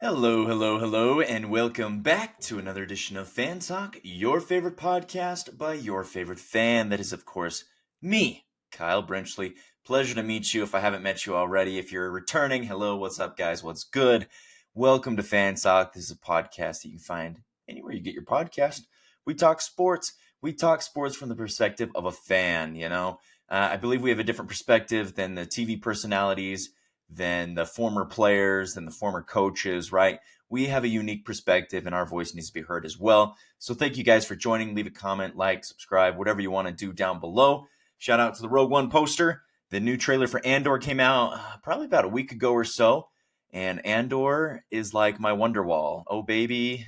Hello, hello, hello, and welcome back to another edition of Fan Talk, your favorite podcast by your favorite fan. That is, of course, me, Kyle Brenchley. Pleasure to meet you if I haven't met you already. If you're returning, hello, what's up, guys? What's good? Welcome to Fan Talk. This is a podcast that you can find anywhere you get your podcast. We talk sports. We talk sports from the perspective of a fan, I believe we have a different perspective than the TV personalities, than the former players, than the former coaches, right? We have a unique perspective and our voice needs to be heard as well. So thank you guys for joining. Leave a comment, like, subscribe, whatever you want to do down below. Shout out to the Rogue One poster. The new trailer for Andor came out probably about a week ago or so. And Andor is like my Wonderwall. Oh, baby,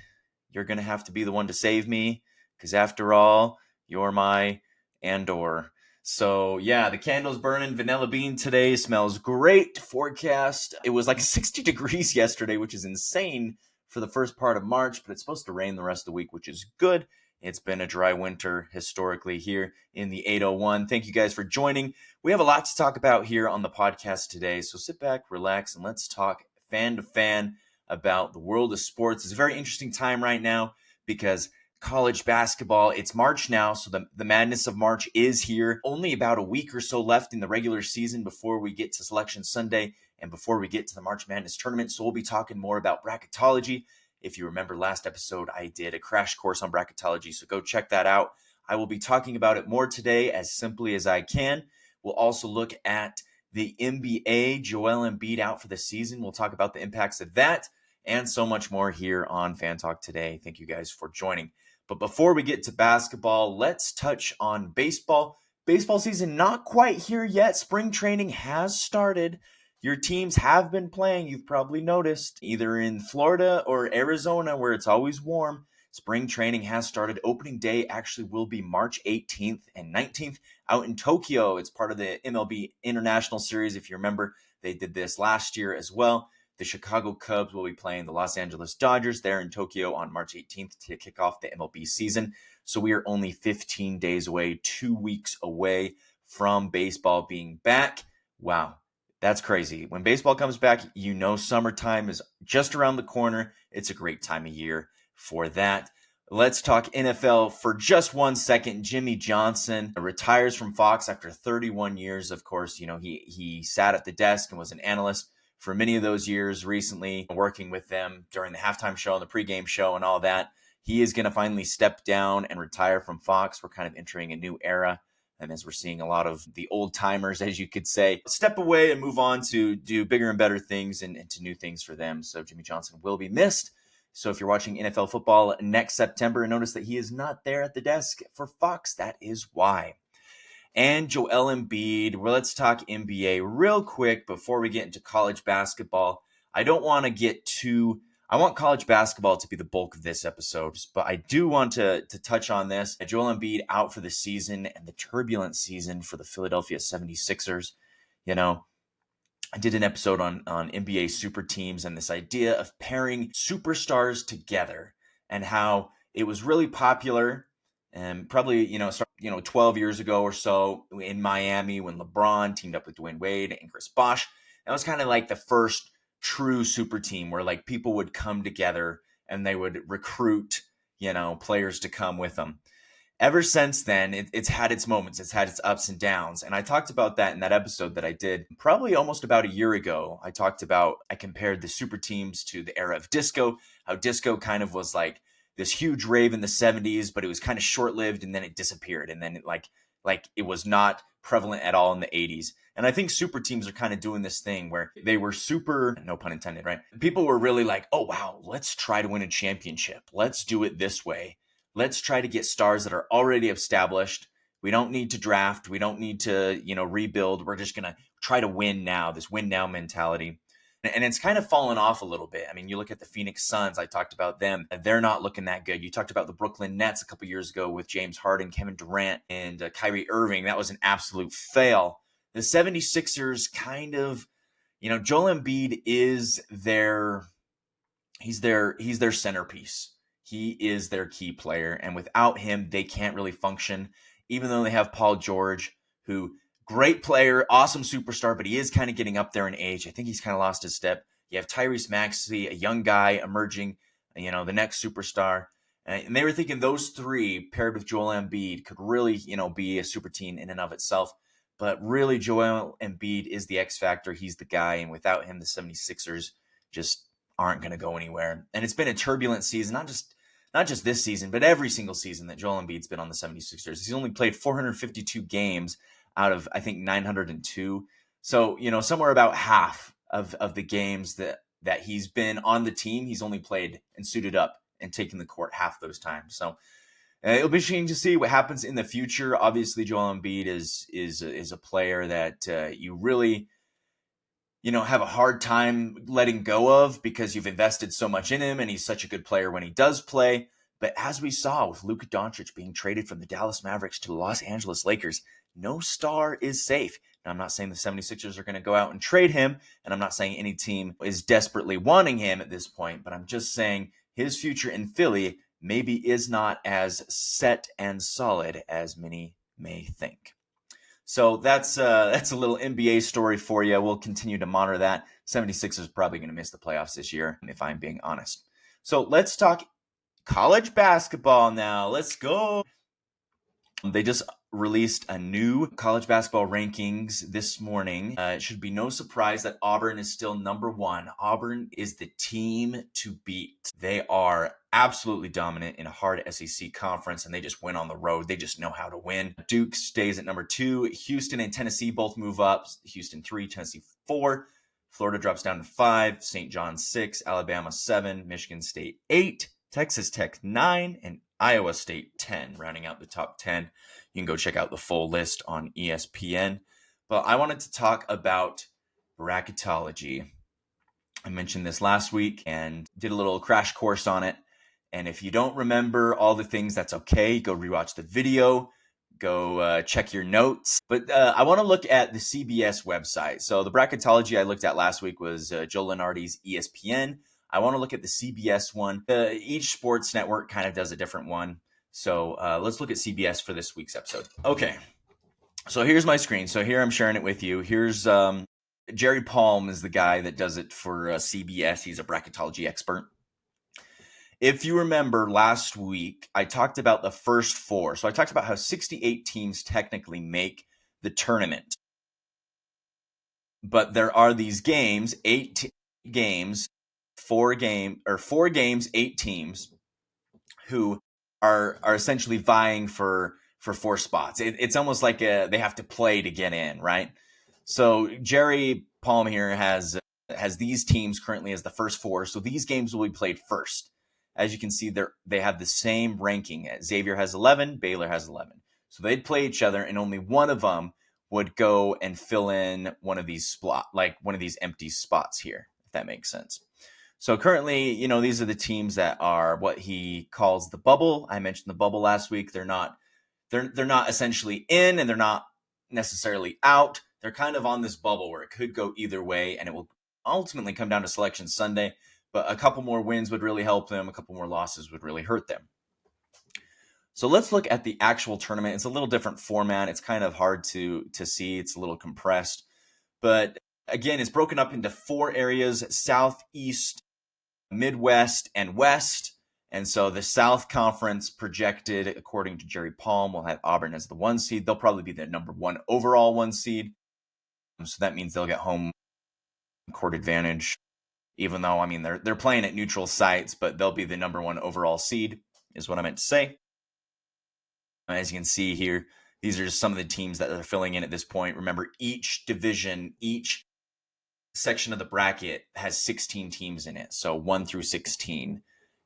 you're going to have to be the one to save me. Because after all, you're my Andor. So yeah, the candle's burning. Vanilla bean today smells great. Forecast. It was like 60 degrees yesterday, which is insane for the first part of March, but it's supposed to rain the rest of the week, which is good. It's been a dry winter historically here in the 801. Thank you guys for joining. We have a lot to talk about here on the podcast today. So sit back, relax, and let's talk fan to fan about the world of sports. It's a very interesting time right now because college basketball, it's March now, so the madness of March is here. Only about a week or so left in the regular season before we get to Selection Sunday and before we get to the March Madness tournament. So we'll be talking more about bracketology. If you remember last episode, I did a crash course on bracketology, so go check that out. I will be talking about it more today as simply as I can. We'll also look at the NBA, Joel Embiid out for the season. We'll talk about the impacts of that and so much more here on Fan Talk today. Thank you guys for joining. But before we get to basketball, let's touch on baseball. Baseball season not quite here yet. Spring training has started. Your teams have been playing, you've probably noticed, either in Florida or Arizona where it's always warm. Spring training has started. Opening day actually will be March 18th and 19th out in Tokyo. It's part of the MLB International Series. If you remember, they did this last year as well. The Chicago Cubs will be playing the Los Angeles Dodgers there in Tokyo on March 18th to kick off the MLB season. So we are only 15 days away, 2 weeks away from baseball being back. Wow, that's crazy. When baseball comes back, you know summertime is just around the corner. It's a great time of year for that. Let's talk NFL for just 1 second. Jimmy Johnson retires from Fox after 31 years. Of course, he sat at the desk and was an analyst for many of those years recently, working with them during the halftime show and the pregame show and all that. He is going to finally step down and retire from Fox. We're kind of entering a new era. And as we're seeing a lot of the old timers, as you could say, step away and move on to do bigger and better things and to new things for them. So Jimmy Johnson will be missed. So if you're watching NFL football next September, notice that he is not there at the desk for Fox. That is why. And Joel Embiid. Well, let's talk NBA real quick before we get into college basketball. I want college basketball to be the bulk of this episode, but I do want to touch on this. Joel Embiid out for the season and the turbulent season for the Philadelphia 76ers. I did an episode on NBA super teams and this idea of pairing superstars together and how it was really popular and probably, 12 years ago or so in Miami when LeBron teamed up with Dwayne Wade and Chris Bosh. That was kind of like the first true super team where like people would come together and they would recruit, players to come with them. Ever since then, it's had its moments. It's had its ups and downs. And I talked about that in that episode that I did probably almost about a year ago. I compared the super teams to the era of disco, how disco kind of was like this huge rave in the 70s, but it was kind of short-lived and then it disappeared. And then it was not prevalent at all in the 80s. And I think super teams are kind of doing this thing where they were super, no pun intended, right? People were really like, oh, wow, let's try to win a championship. Let's do it this way. Let's try to get stars that are already established. We don't need to draft. We don't need to, rebuild. We're just going to try to win now, this win now mentality. And it's kind of fallen off a little bit. I mean, you look at the Phoenix Suns. I talked about them. They're not looking that good. You talked about the Brooklyn Nets a couple years ago with James Harden, Kevin Durant, and Kyrie Irving. That was an absolute fail. The 76ers kind of, Joel Embiid is he's their centerpiece. He is their key player. And without him, they can't really function, even though they have Paul George, who great player, awesome superstar, but he is kind of getting up there in age. I think he's kind of lost his step. You have Tyrese Maxey, a young guy emerging, the next superstar. And they were thinking those three paired with Joel Embiid could really, be a super team in and of itself. But really, Joel Embiid is the X factor. He's the guy. And without him, the 76ers just aren't going to go anywhere. And it's been a turbulent season, not just this season, but every single season that Joel Embiid's been on the 76ers. He's only played 452 games out of, I think, 902. So, somewhere about half of the games that he's been on the team, he's only played and suited up and taken the court half those times. So it'll be interesting to see what happens in the future. Obviously, Joel Embiid is a player that you really, have a hard time letting go of because you've invested so much in him and he's such a good player when he does play. But as we saw with Luka Doncic being traded from the Dallas Mavericks to the Los Angeles Lakers, no star is safe. Now, I'm not saying the 76ers are going to go out and trade him, and I'm not saying any team is desperately wanting him at this point, but I'm just saying his future in Philly maybe is not as set and solid as many may think. So that's a little NBA story for you. We'll continue to monitor that. 76ers are probably going to miss the playoffs this year, if I'm being honest. So let's talk college basketball now. Let's go. They just released a new college basketball rankings this morning. It should be no surprise that Auburn is still number one. Auburn is the team to beat. They are absolutely dominant in a hard SEC conference, and they just win on the road. They just know how to win. Duke stays at number 2. Houston and Tennessee both move up. Houston 3, Tennessee 4. Florida drops down to 5. St. John's 6. Alabama 7. Michigan State 8. Texas Tech 9. And Iowa State 10, rounding out the top 10. You can go check out the full list on ESPN. But I wanted to talk about bracketology. I mentioned this last week and did a little crash course on it. And if you don't remember all the things, that's okay. Go rewatch the video. Go check your notes. But I want to look at the CBS website. So the bracketology I looked at last week was Joe Lunardi's ESPN. I want to look at the CBS one. Each sports network kind of does a different one. So let's look at CBS for this week's episode. Okay, so here's my screen. So here I'm sharing it with you. Here's Jerry Palm is the guy that does it for CBS. He's a bracketology expert. If you remember last week, I talked about the first 4. So I talked about how 68 teams technically make the tournament. But there are these games, 8 games, 4 games, 8 teams who are essentially vying for 4 spots. It's almost like they have to play to get in, right? So Jerry Palm here has these teams currently as the first 4. So these games will be played first. As you can see, they have the same ranking. Xavier has 11, Baylor has 11. So they'd play each other, and only one of them would go and fill in one of these empty spots here, if that makes sense. So currently, these are the teams that are what he calls the bubble. I mentioned the bubble last week. They're not essentially in, and they're not necessarily out. They're kind of on this bubble where it could go either way, and it will ultimately come down to Selection Sunday. But a couple more wins would really help them. A couple more losses would really hurt them. So let's look at the actual tournament. It's a little different format. It's kind of hard to see. It's a little compressed. But again, it's broken up into 4 areas: South, East, Midwest, and West. And so the South Conference projected, according to Jerry Palm, will have Auburn as the 1 seed. They'll probably be the number 1 overall 1 seed. So that means they'll get home court advantage. Even though, they're playing at neutral sites, but they'll be the number 1 overall seed, is what I meant to say. As you can see here, these are just some of the teams that are filling in at this point. Remember, each division, each section of the bracket has 16 teams in it. So 1 through 16,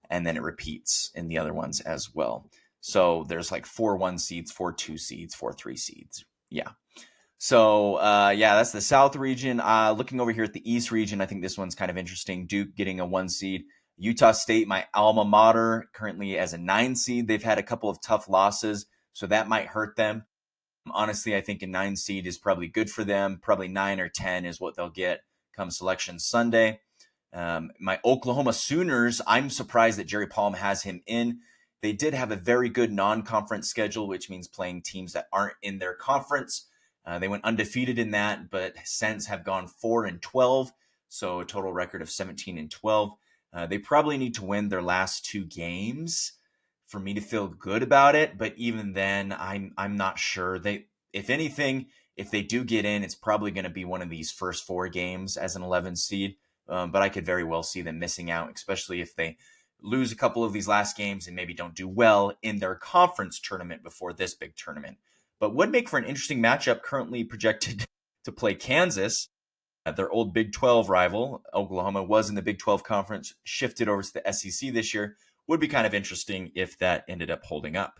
and then it repeats in the other ones as well. So there's like 4 1 seeds, 4 2 seeds, 4 3 seeds. Yeah. So, that's the South region. Looking over here at the East region, I think this one's kind of interesting. Duke getting a 1 seed. Utah State, my alma mater, currently as a 9 seed. They've had a couple of tough losses, so that might hurt them. Honestly, I think a 9 seed is probably good for them. Probably 9 or 10 is what they'll get come Selection Sunday. My Oklahoma Sooners, I'm surprised that Jerry Palm has him in. They did have a very good non-conference schedule, which means playing teams that aren't in their conference. They went undefeated in that, but since have gone 4-12. so a total record of 17-12. They probably need to win their last 2 games for me to feel good about it, but even then, I'm not sure. If anything, if they do get in, it's probably going to be one of these first 4 games as an 11 seed. But I could very well see them missing out, especially if they lose a couple of these last games and maybe don't do well in their conference tournament before this big tournament. But would make for an interesting matchup, currently projected to play Kansas. Their old Big 12 rival, Oklahoma, was in the Big 12 conference, shifted over to the SEC this year. Would be kind of interesting if that ended up holding up.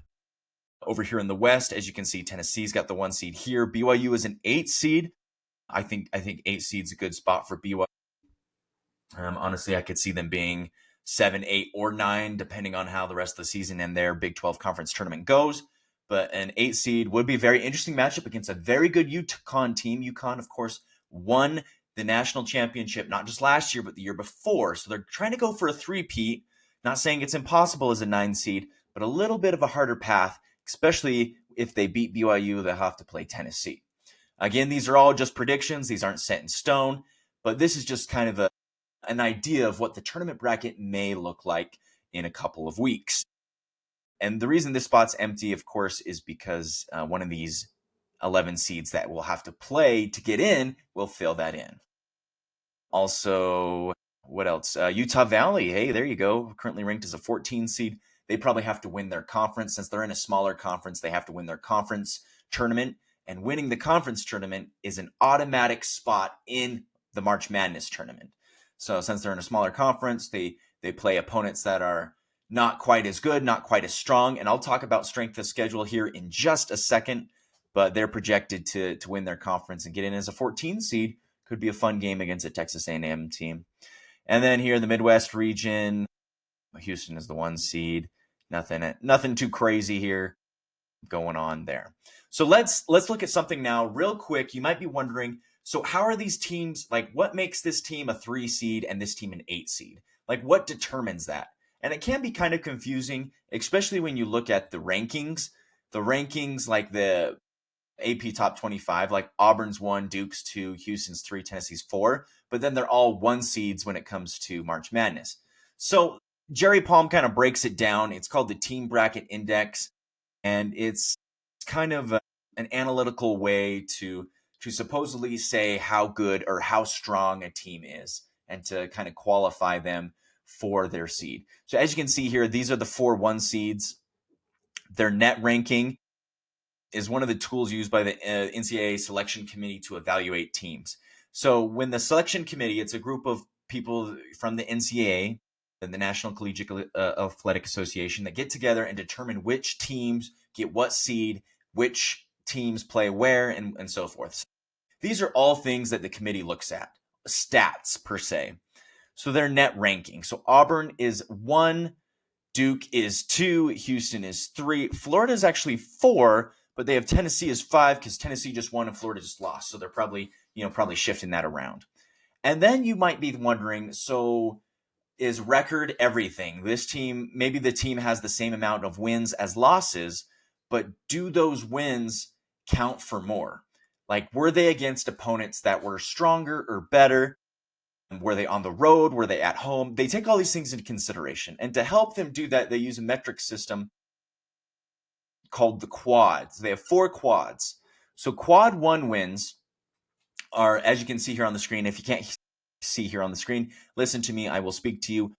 Over here in the West, as you can see, Tennessee's got the 1 seed here. BYU is an 8 seed. I think 8 seed's a good spot for BYU. Honestly, I could see them being 7, 8, or 9, depending on how the rest of the season and their Big 12 conference tournament goes. But an 8 seed would be a very interesting matchup against a very good UConn team. UConn, of course, won the national championship, not just last year, but the year before. So they're trying to go for a three-peat. Not saying it's impossible as a 9 seed, but a little bit of a harder path, especially if they beat BYU, they'll have to play Tennessee. Again, these are all just predictions. These aren't set in stone, but this is just kind of an idea of what the tournament bracket may look like in a couple of weeks. And the reason this spot's empty, of course, is because one of these 11 seeds that will have to play to get in will fill that in. Also, what else? Utah Valley. Hey, there you go. Currently ranked as a 14 seed. They probably have to win their conference. Since they're in a smaller conference, they have to win their conference tournament. And winning the conference tournament is an automatic spot in the March Madness tournament. So since they're in a smaller conference, they play opponents that are not quite as good, not quite as strong. And I'll talk about strength of schedule here in just a second. But they're projected to win their conference and get in as a 14 seed. Could be a fun game against a Texas A&M team. And then here in the Midwest region, Houston is the 1 seed. Nothing too crazy here going on there. So let's look at something now real quick. You might be wondering, so how are these teams, like what makes this team a 3 seed and this team an 8 seed? Like what determines that? And it can be kind of confusing, especially when you look at the rankings. The rankings like the AP top 25, like Auburn's 1, Duke's 2, Houston's 3, Tennessee's 4, but then they're all 1 seeds when it comes to March Madness. So Jerry Palm kind of breaks it down. It's called the Team Bracket Index, and it's kind of an analytical way to supposedly say how good or how strong a team is and to kind of qualify them for their seed. So as you can see here, these are the 4 1 seeds. Their net ranking is one of the tools used by the NCAA selection committee to evaluate teams. So when the selection committee, it's a group of people from the NCAA and the National Collegiate Athletic Association that get together and determine which teams get what seed, which teams play where, and so forth. These are all things that the committee looks at, stats per se. So their net ranking. So Auburn is 1, Duke is 2, Houston is 3, Florida is actually 4, but they have Tennessee as 5 because Tennessee just won and Florida just lost. So they're probably shifting that around. And then you might be wondering, so is record everything? This team, maybe the team has the same amount of wins as losses, but do those wins count for more? Like, were they against opponents that were stronger or better? Were they on the road? Were they at home? They take all these things into consideration. And to help them do that, they use a metric system called the quads. They have 4 quads. So quad 1 wins are, as you can see here on the screen, if you can't see here on the screen, listen to me, I will speak to you.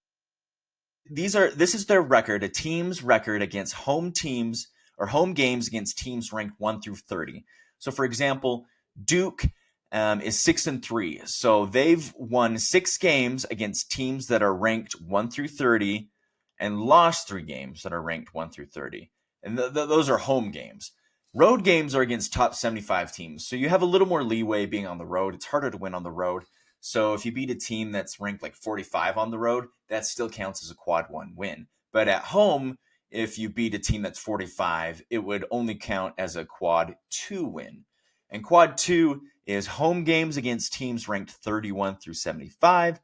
This is their record, a team's record against home teams or home games against teams ranked 1 through 30. So for example, Duke is 6-3. So they've won 6 games against teams that are ranked 1 through 30 and lost 3 games that are ranked 1 through 30. And those are home games. Road games are against top 75 teams. So you have a little more leeway being on the road. It's harder to win on the road. So if you beat a team that's ranked like 45 on the road, that still counts as a quad 1 win. But at home, if you beat a team that's 45, it would only count as a quad 2 win. And quad 2 is home games against teams ranked 31 through 75,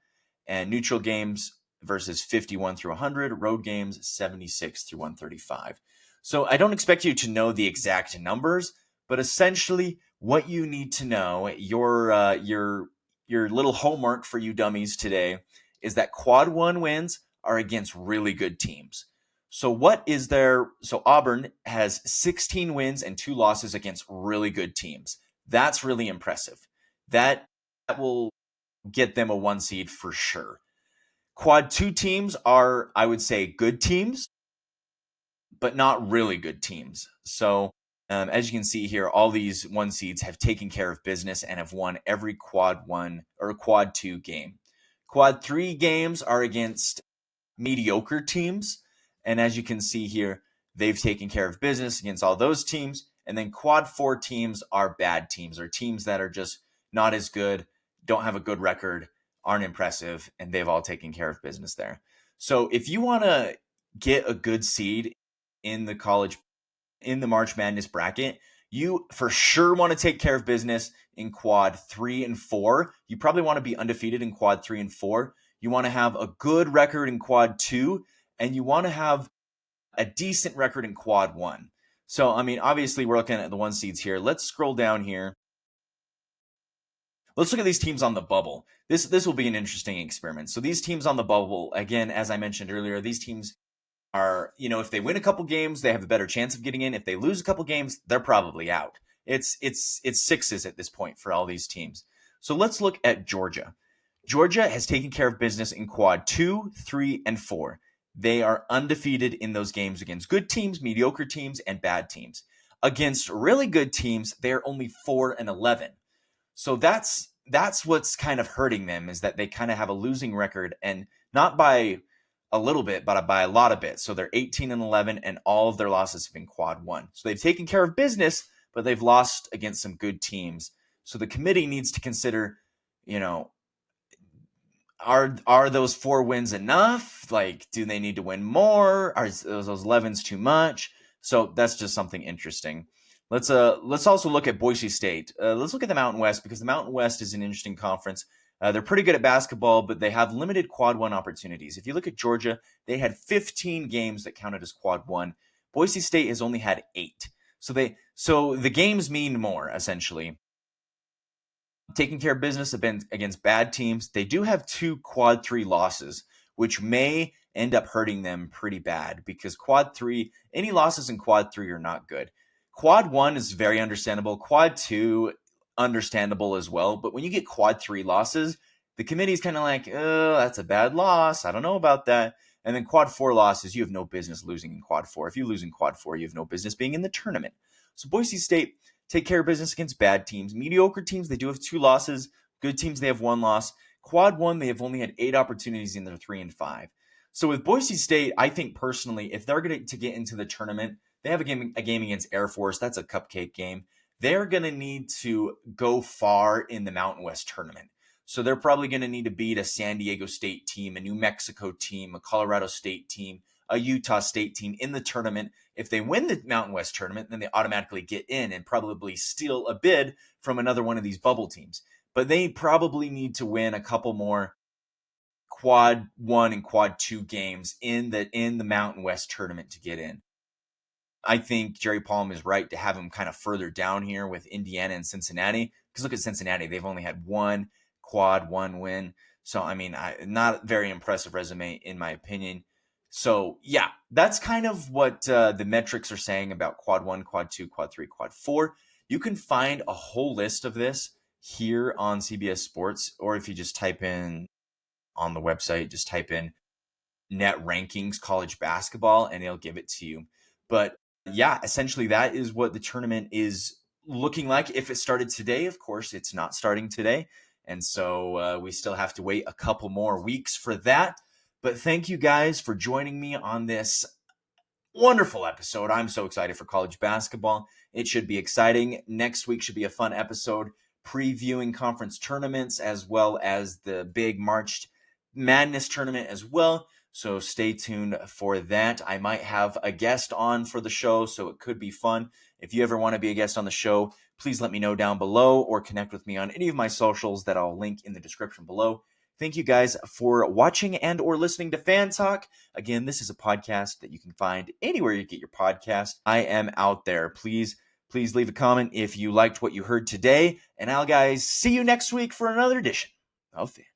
and neutral games versus 51 through 100, road games 76 through 135. So I don't expect you to know the exact numbers, but essentially what you need to know, your your little homework for you dummies today is that quad one wins are against really good teams. So what is there? So Auburn has 16 wins and 2 losses against really good teams. That's really impressive. That will get them a 1 seed for sure. Quad 2 teams are, I would say, good teams, but not really good teams. So as you can see here, all these 1 seeds have taken care of business and have won every quad 1 or quad 2 game. Quad 3 games are against mediocre teams. And as you can see here, they've taken care of business against all those teams. And then quad 4 teams are bad teams, or teams that are just not as good, don't have a good record, aren't impressive, and they've all taken care of business there. So if you want to get a good seed in the March Madness bracket, you for sure want to take care of business in quad 3 and 4. You probably want to be undefeated in quad 3 and 4. You want to have a good record in quad 2, and you want to have a decent record in quad 1. So, I mean, obviously we're looking at the 1 seeds here. Let's scroll down here. Let's look at these teams on the bubble. This will be an interesting experiment. So these teams on the bubble, again, as I mentioned earlier, these teams are, if they win a couple games, they have a better chance of getting in. If they lose a couple games, they're probably out. It's sixes at this point for all these teams. So let's look at Georgia. Georgia has taken care of business in quad 2, 3, and 4. They are undefeated in those games against good teams, mediocre teams, and bad teams. Against really good teams, they are only 4 and 11. So that's what's kind of hurting them, is that they kind of have a losing record, and not by a little bit, but by a lot of bits. So they're 18 and 11, and all of their losses have been quad 1. So they've taken care of business, but they've lost against some good teams. So the committee needs to consider, are those 4 wins enough? Like, do they need to win more? Are those 11s too much? So that's just something interesting. Let's also look at Boise State. Let's look at the Mountain West, because the Mountain West is an interesting conference. They're pretty good at basketball, but they have limited quad 1 opportunities. If you look at Georgia, they had 15 games that counted as quad 1. Boise State has only had 8. So the games mean more, essentially. Taking care of business against bad teams. They do have 2 quad 3 losses, which may end up hurting them pretty bad, because quad 3, any losses in quad 3 are not good. Quad 1 is very understandable. Quad 2, understandable as well. But when you get quad 3 losses, the committee's kind of like, oh, that's a bad loss. I don't know about that. And then quad 4 losses, you have no business losing in quad 4. If you lose in quad 4, you have no business being in the tournament. So Boise State take care of business against bad teams. Mediocre teams, they do have 2 losses. Good teams, they have 1 loss. Quad 1, they have only had 8 opportunities in their 3 and 5. So with Boise State, I think personally, if they're going to get into the tournament, they have a game against Air Force. That's a cupcake game. They're going to need to go far in the Mountain West tournament. So they're probably going to need to beat a San Diego State team, a New Mexico team, a Colorado State team, a Utah State team in the tournament. If they win the Mountain West tournament, then they automatically get in and probably steal a bid from another one of these bubble teams. But they probably need to win a couple more quad 1 and quad 2 games in the Mountain West tournament to get in. I think Jerry Palm is right to have him kind of further down here with Indiana and Cincinnati. Because look at Cincinnati. They've only had 1 quad 1 win. So, I mean, not very impressive resume in my opinion. So, yeah, that's kind of what the metrics are saying about quad 1, quad 2, quad 3, quad 4. You can find a whole list of this here on CBS Sports, or if you just type in on the website, just type in net rankings college basketball and it'll give it to you. But yeah, essentially that is what the tournament is looking like. If it started today, of course, it's not starting today. And so we still have to wait a couple more weeks for that. But thank you guys for joining me on this wonderful episode. I'm so excited for college basketball. It should be exciting. Next week should be a fun episode previewing conference tournaments as well as the big March Madness tournament as well. So stay tuned for that. I might have a guest on for the show, so it could be fun. If you ever want to be a guest on the show, please let me know down below or connect with me on any of my socials that I'll link in the description below. Thank you guys for watching and or listening to Fan Talk. Again, this is a podcast that you can find anywhere you get your podcast. I am out there. Please leave a comment if you liked what you heard today. And I'll guys see you next week for another edition of fans.